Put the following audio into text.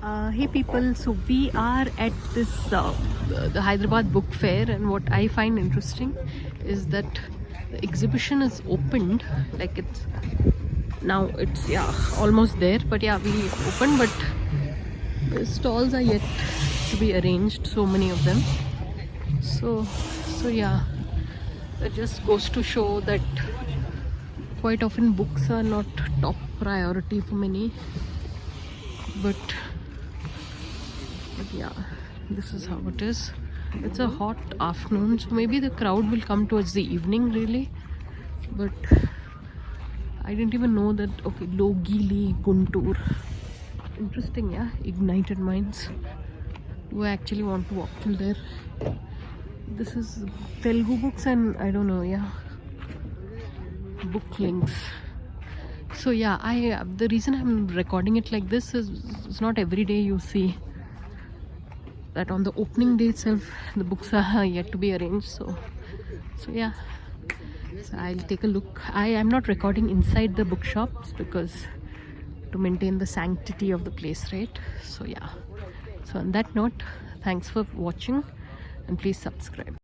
Hey people, so we are at this the Hyderabad book fair, and what I find interesting is that the exhibition is opened, like it's almost there, but yeah, we opened, but the stalls are yet to be arranged, so many of them. So yeah, it just goes to show that quite often books are not top priority for many, but yeah, this is how it is. It's a hot afternoon, so maybe the crowd will come towards the evening really, but I didn't even know that. Okay, Logili Guntur, interesting. Yeah, ignited minds. Do I actually want to walk till there? This is Telugu books and I don't know, yeah, book links. So yeah, the reason I'm recording it like this is it's not every day you see that on the opening day itself the books are yet to be arranged. So yeah, so I'll take a look. I am not recording inside the bookshops because to maintain the sanctity of the place, right? So yeah, so on that note, thanks for watching and please subscribe.